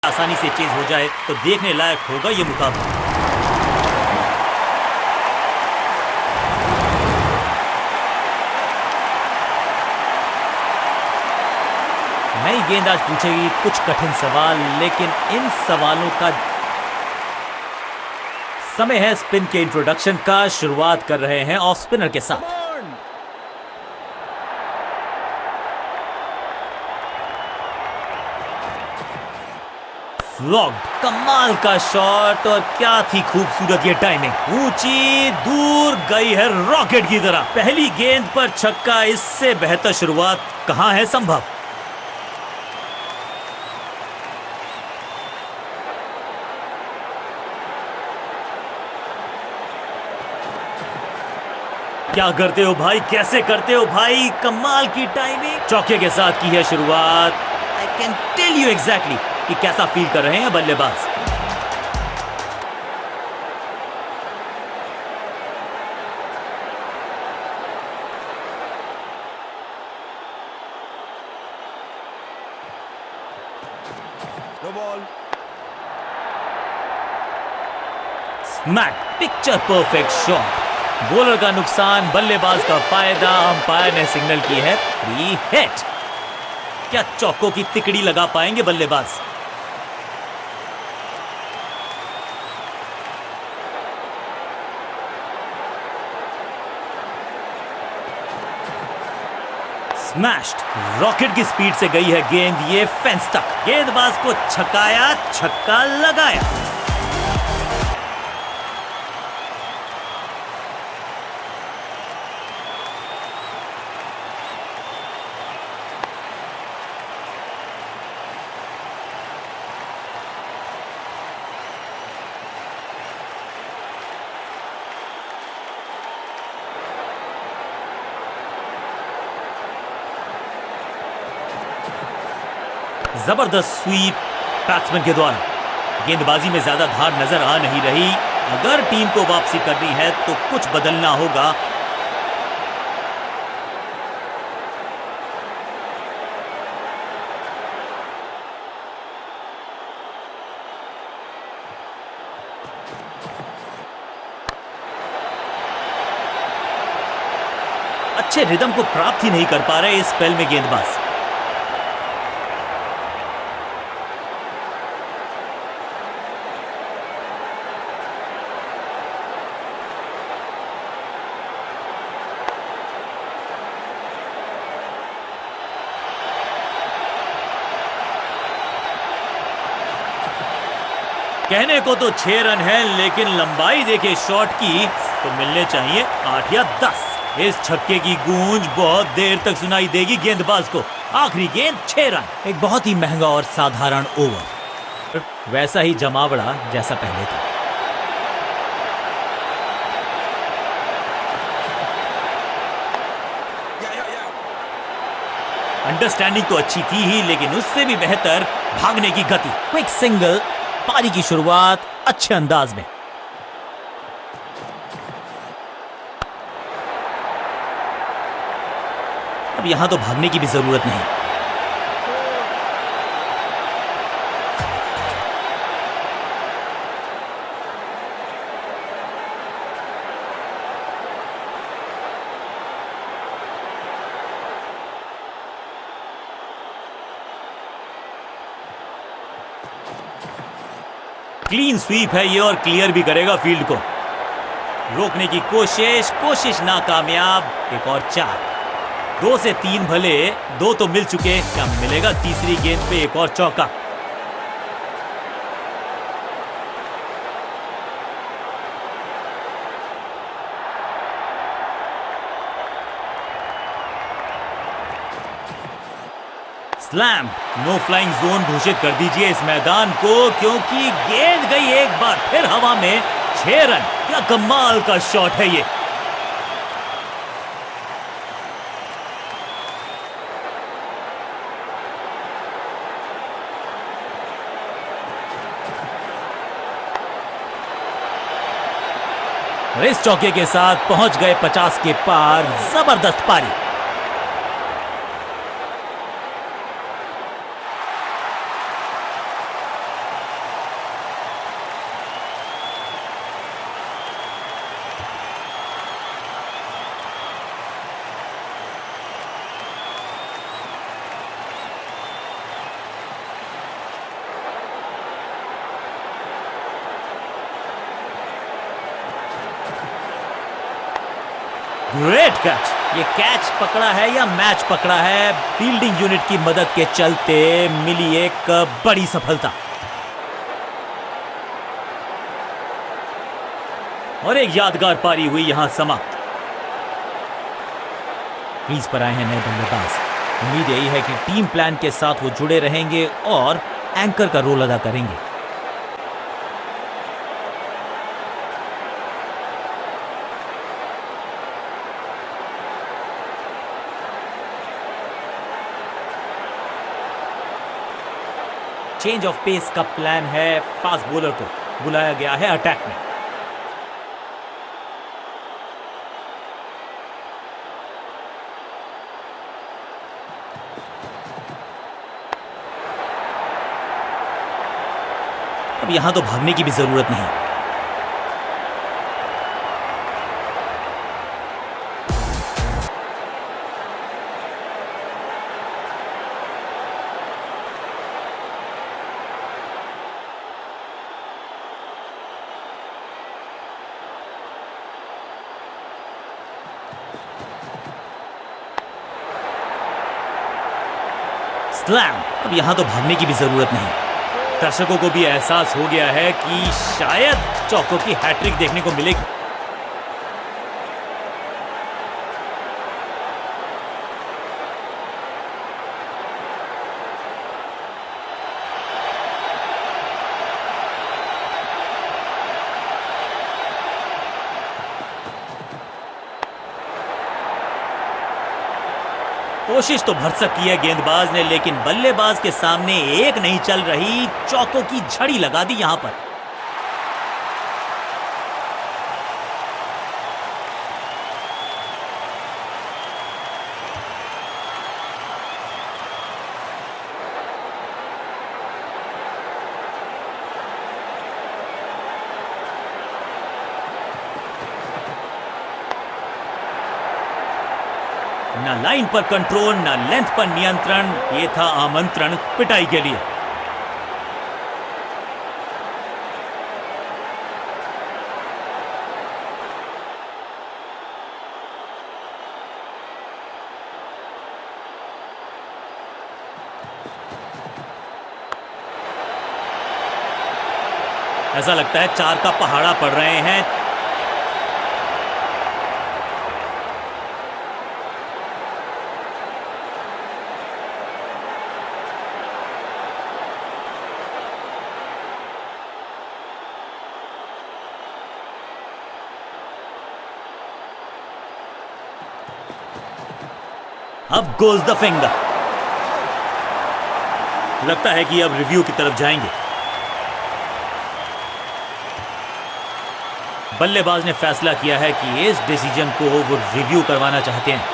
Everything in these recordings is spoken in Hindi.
आसानी से चेज हो जाए तो देखने लायक होगा ये मुकाबला। नई गेंद आज पूछेगी कुछ कठिन सवाल, लेकिन इन सवालों का समय है स्पिन के इंट्रोडक्शन का। शुरुआत कर रहे हैं ऑफ स्पिनर के साथ। फ्लॉग्ड, कमाल का शॉट, और क्या थी खूबसूरत ये टाइमिंग। ऊंची दूर गई है रॉकेट की तरह। पहली गेंद पर छक्का, इससे बेहतर शुरुआत कहां है संभव। क्या करते हो भाई, कैसे करते हो भाई, कमाल की टाइमिंग। चौके के साथ की है शुरुआत। I can tell you exactly कि कैसा फील कर रहे हैं बल्लेबाज। No ball. Smack, picture perfect shot. Bowler का नुकसान, बल्लेबाज का फायदा। अंपायर ने सिग्नल की है फ्री हिट। क्या चौकों की तिकड़ी लगा पाएंगे बल्लेबाज। स्मैश्ड, रॉकेट की स्पीड से गई है गेंद ये फेंस तक। गेंदबाज को छकाया, छक्का लगाया। जबरदस्त स्वीप बैट्समैन के द्वारा। गेंदबाजी में ज्यादा धार नजर आ नहीं रही। अगर टीम को वापसी करनी है तो कुछ बदलना होगा। अच्छे रिदम को प्राप्त ही नहीं कर पा रहे इस स्पेल में गेंदबाज। कहने को तो 6 रन है, लेकिन लंबाई देखे शॉट की तो मिलने चाहिए 8 या 10। इस छक्के की गूंज बहुत देर तक सुनाई देगी गेंदबाज को। आखिरी गेंद 6 रन। एक बहुत ही महंगा और साधारण ओवर, वैसा ही जमावड़ा जैसा पहले था। अंडरस्टैंडिंग तो अच्छी थी ही, लेकिन उससे भी बेहतर भागने की गति। क्विक सिंगल, पारी की शुरुआत अच्छे अंदाज में। अब यहां तो भागने की भी जरूरत नहीं। क्लीन स्वीप है ये, और क्लियर भी करेगा फील्ड को। रोकने की कोशिश नाकामयाब। एक और 4। 2 से 3 भले, 2 तो मिल चुके। क्या मिलेगा तीसरी गेंद पे एक और चौका। स्लैम, नो फ्लाइंग जोन घोषित कर दीजिए इस मैदान को, क्योंकि गेंद गई एक बार फिर हवा में। 6 रन। क्या कमाल का शॉट है ये। इस चौके के साथ पहुंच गए 50 के पार। जबरदस्त पारी। Great catch. ये कैच पकड़ा है या मैच पकड़ा है, फील्डिंग यूनिट की मदद के चलते मिली एक बड़ी सफलता। और एक यादगार पारी हुई यहां समाप्त। क्रीज पर आए हैं नए बल्लेबाज। उम्मीद यही है कि टीम प्लान के साथ वो जुड़े रहेंगे और एंकर का रोल अदा करेंगे। चेंज ऑफ पेस का प्लान है। फास्ट बॉलर को बुलाया गया है अटैक में। अब यहां तो भागने की भी जरूरत नहीं। स्लैम। अब यहां तो भागने की भी जरूरत नहीं। दर्शकों को भी एहसास हो गया है कि शायद चौकों की हैट्रिक देखने को मिलेगी। कोशिश तो भरसक की है गेंदबाज ने, लेकिन बल्लेबाज के सामने एक नहीं चल रही। चौकों की झड़ी लगा दी यहां पर। ना लाइन पर कंट्रोल, ना लेंथ पर नियंत्रण। ये था आमंत्रण पिटाई के लिए। ऐसा लगता है 4 का पहाड़ा पड़ रहे हैं। अब गोज द फिंगर। लगता है कि अब रिव्यू की तरफ जाएंगे। बल्लेबाज ने फैसला किया है कि इस डिसीजन को वो रिव्यू करवाना चाहते हैं।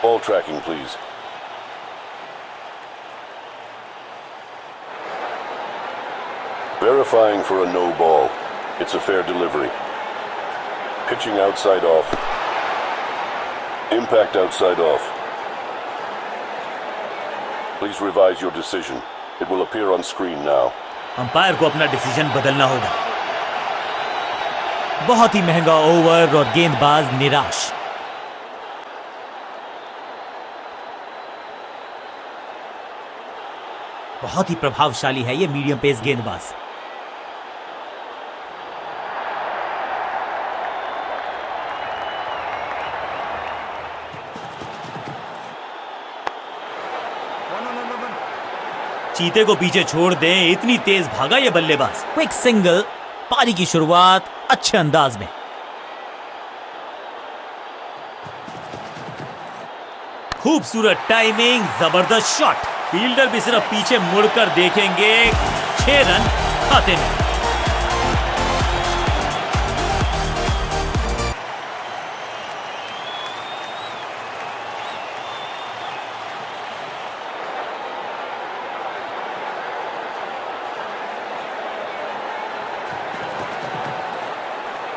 Ball tracking, please. Verifying for a no ball. It's a fair delivery. Pitching outside off. Impact outside off. Please revise your decision. It will appear on screen now. Umpire को अपना डिसीजन बदलना होगा। बहुत ही महंगा ओवर और गेंदबाज निराश। बहुत ही प्रभावशाली है ये मीडियम पेस गेंदबाज। चीते को पीछे छोड़ दें, इतनी तेज भागा ये बल्लेबाज। Quick single. पारी की शुरुआत अच्छे अंदाज में। खूबसूरत टाइमिंग, जबरदस्त शॉट। फील्डर भी सिर्फ पीछे मुड़कर देखेंगे। 6 रन खाते में।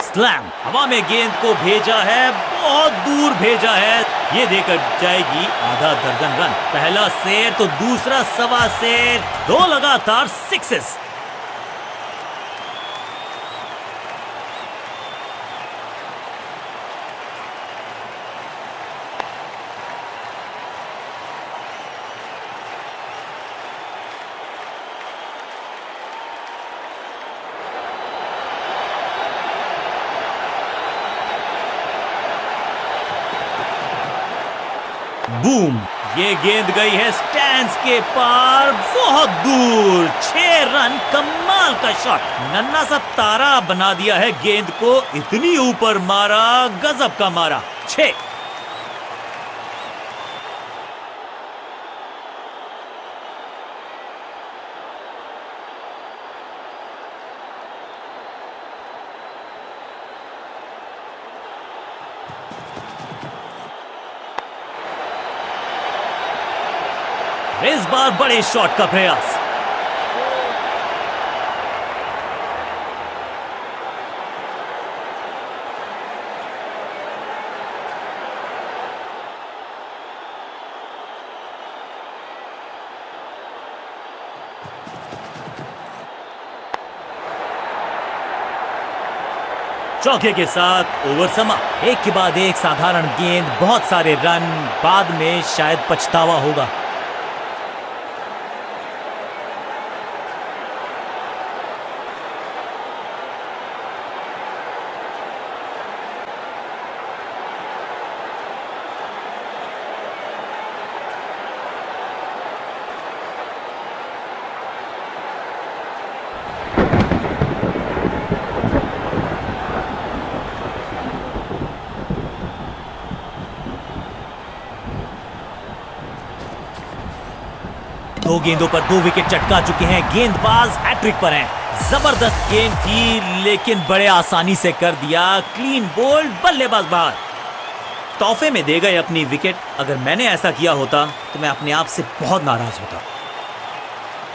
स्लैम। हवा में गेंद को भेजा है, बहुत दूर भेजा है। ये देकर जाएगी आधा दर्जन रन। पहला शेर तो दूसरा सवा शेर, 2 लगातार सिक्सेस। बूम, ये गेंद गई है स्टैंड्स के पार बहुत दूर। 6 रन, कमाल का शॉट, नन्हा सा तारा बना दिया है गेंद को, इतनी ऊपर मारा, गजब का मारा। 6। इस बार बड़े शॉट का प्रयास। चौके के साथ ओवर समाप्त। एक के बाद एक साधारण गेंद, बहुत सारे रन, बाद में शायद पछतावा होगा। दो गेंदों पर 2 विकेट चटका चुके हैं, गेंदबाज हैट्रिक पर हैं। जबरदस्त गेंद थी लेकिन बड़े आसानी से कर दिया। क्लीन बोल्ड, बल्लेबाज बाहर। तोहफे में दे गए अपनी विकेट। अगर मैंने ऐसा किया होता तो मैं अपने आप से बहुत नाराज होता।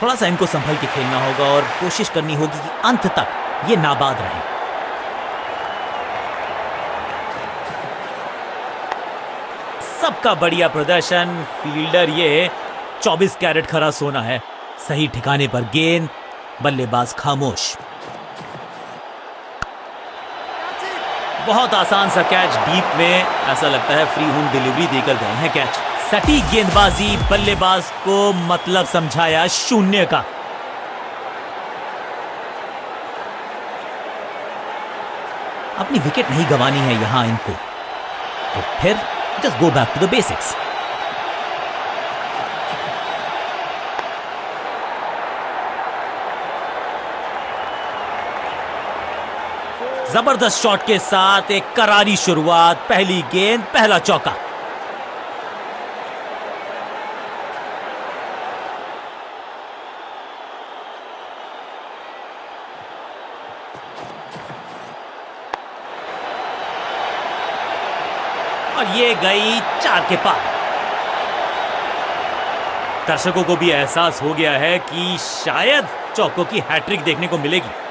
थोड़ा सा इनको संभल के खेलना होगा और कोशिश करनी होगी कि अंत तक ये नाबाद रहे। सबका बढ़िया प्रदर्शन। फील्डर ये 24 कैरेट खरा सोना है। सही ठिकाने पर गेंद, बल्लेबाज खामोश। बहुत आसान सा कैच डीप में, ऐसा लगता है फ्री होम डिलीवरी देकर गए हैं कैच। सटीक गेंदबाजी, बल्लेबाज को मतलब समझाया 0 का। अपनी विकेट नहीं गंवानी है यहां इनको, तो फिर just go back to the basics. जबरदस्त शॉट के साथ एक करारी शुरुआत। पहली गेंद, पहला चौका। और ये गई 4 के पार। दर्शकों को भी एहसास हो गया है कि शायद चौकों की हैट्रिक देखने को मिलेगी।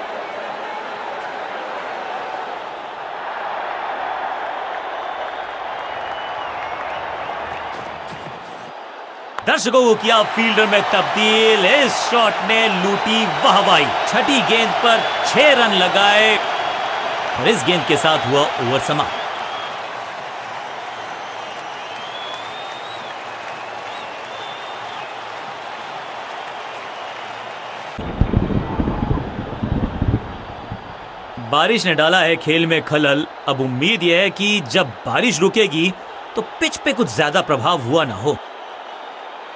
दर्शकों को किया फील्डर में तब्दील। इस शॉट ने लूटी वाहवाही। छठी गेंद पर 6 रन लगाए और इस गेंद के साथ हुआ ओवर समाप्त। बारिश ने डाला है खेल में खलल। अब उम्मीद यह है कि जब बारिश रुकेगी तो पिच पे कुछ ज्यादा प्रभाव हुआ ना हो।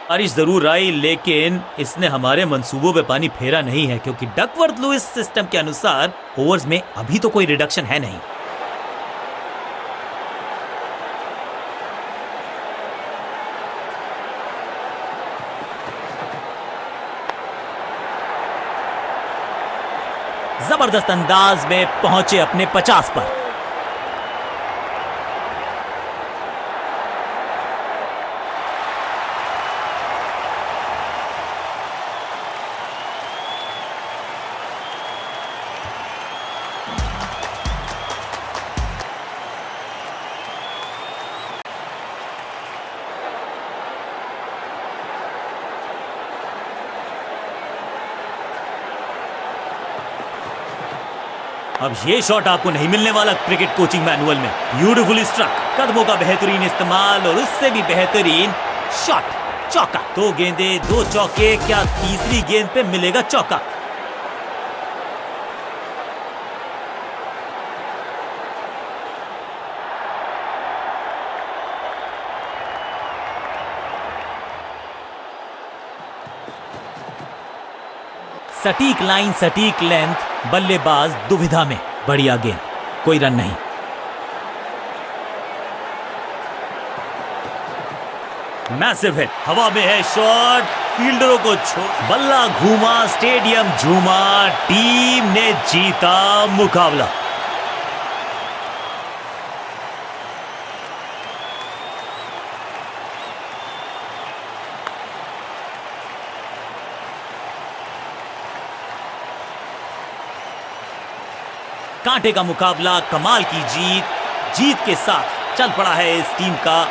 बारिश जरूर आई लेकिन इसने हमारे मंसूबों पे पानी फेरा नहीं है, क्योंकि डकवर्थ लुइस सिस्टम के अनुसार ओवर्स में अभी तो कोई रिडक्शन है नहीं। जबरदस्त अंदाज में पहुंचे अपने 50 पर। अब ये शॉट आपको नहीं मिलने वाला क्रिकेट कोचिंग मैनुअल में। ब्यूटीफुली स्ट्रक, कदमों का बेहतरीन इस्तेमाल और उससे भी बेहतरीन शॉट। चौका। 2 गेंदें 2 चौके, क्या तीसरी गेंद पे मिलेगा चौका? सटीक लाइन, सटीक लेंथ, बल्लेबाज दुविधा में। बढ़िया गेंद, कोई रन नहीं। मैसिव हिट, हवा में है शॉट, फील्डरों को बल्ला घूमा, स्टेडियम झूमा, टीम ने जीता मुकाबला। कांटे का मुकाबला, कमाल की जीत। जीत के साथ चल पड़ा है इस टीम का